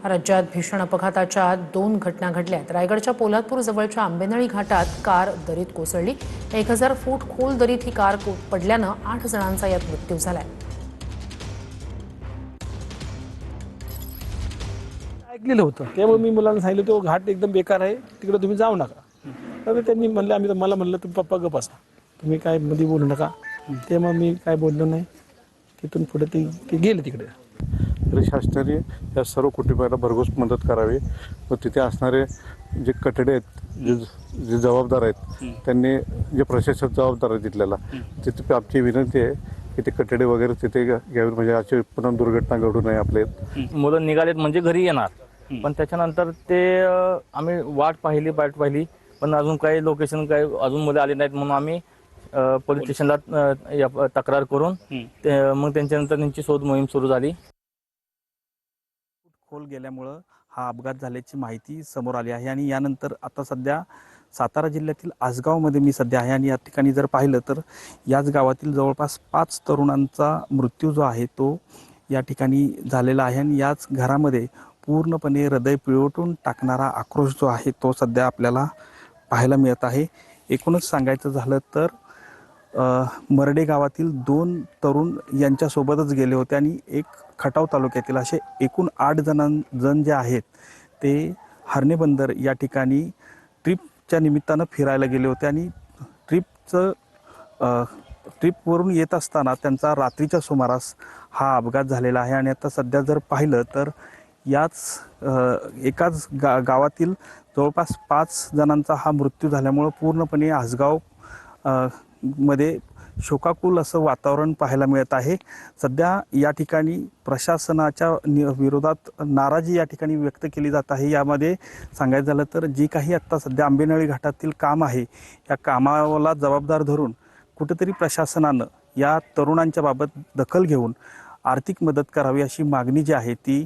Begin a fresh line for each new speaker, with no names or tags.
राज्यात भीषण अपघाताच्या 2 घटना घडल्यात। रायगडच्या पोलादपूर जवळच्या आंबेनळी घाटात कार दरीत कोसळली। 1000 फूट खोल दरीत ही कार पडल्यानं 8 जणांचा यात मृत्यू झालाय।
ऐकलेलं होतं, त्यामुळे मी मुलांना सांगितलं तो घाट एकदम बेकार आहे, तिकडे तुम्ही जाऊ नका। तर त्यांनी म्हणलं मला म्हणलं तुम्ही पप्पा गप्प बसा, तुम्ही काय मध्ये बोलू नका। ते मग मी काय बोललो नाही। तिथून पुढे ते गेले तिकडे।
शासनाने या सर्व कुटुंबाला भरघोस मदत करावी व तिथे असणारे जे कठडे आहेत, जे जबाबदार आहेत, त्यांनी जे प्रशासक जबाबदार आहे तिथल्याला, तिथे आमची विनंती आहे की ते कठडे वगैरे तिथे घ्यावे, म्हणजे अशी पुन्हा दुर्घटना घडू नये आपल्यात।
मुलं निघालेत म्हणजे घरी येणार, पण त्याच्यानंतर ते आम्ही वाट पाहिली पण अजून काही लोकेशन काही अजून मुलं आले नाहीत, म्हणून आम्ही पोलीस स्टेशनला तक्रार करून मग त्यांच्यानंतर त्यांची शोध मोहीम सुरू झाली।
खोल गेल्यामुळं हा अपघात झाल्याची माहिती समोर आली आहे आणि यानंतर आता सध्या सातारा जिल्ह्यातील आसगावमध्ये मी सध्या आहे आणि या ठिकाणी जर पाहिलं तर याच गावातील जवळपास 5 तरुणांचा मृत्यू जो आहे तो या ठिकाणी झालेला आहे आणि याच घरामध्ये पूर्णपणे हृदय पिळवटून टाकणारा आक्रोश जो आहे तो सध्या आपल्याला पाहायला मिळत आहे। एकूणच सांगायचं झालं तर मरडे गावातील 2 तरुण यांच्यासोबतच गेले होते आणि एक खटाव तालुक्यातील असे एकूण 8 जण जे आहेत ते हरणे बंदर या ठिकाणी ट्रिपच्या निमित्तानं फिरायला गेले होते आणि ट्रिपवरून येत असताना त्यांचा रात्रीच्या सुमारास हा अपघात झालेला आहे। आणि आता सध्या जर पाहिलं तर एकाच गावातील जवळपास 5 जणांचा हा मृत्यू झाल्यामुळं पूर्णपणे आसगाव मध्ये शोकाकुल असं वातावरण पाहायला मिळत आहे। सध्या या ठिकाणी प्रशासनाच्या विरोधात नाराजी या ठिकाणी व्यक्त केली जात आहे। यामध्ये सांगायचं झालं तर जी काही आत्ता सध्या आंबेनळी घाटातील काम आहे, या कामाला जबाबदार धरून कुठेतरी प्रशासनानं या तरुणांच्या बाबत दखल घेऊन आर्थिक मदत करावी अशी मागणी जी आहे ती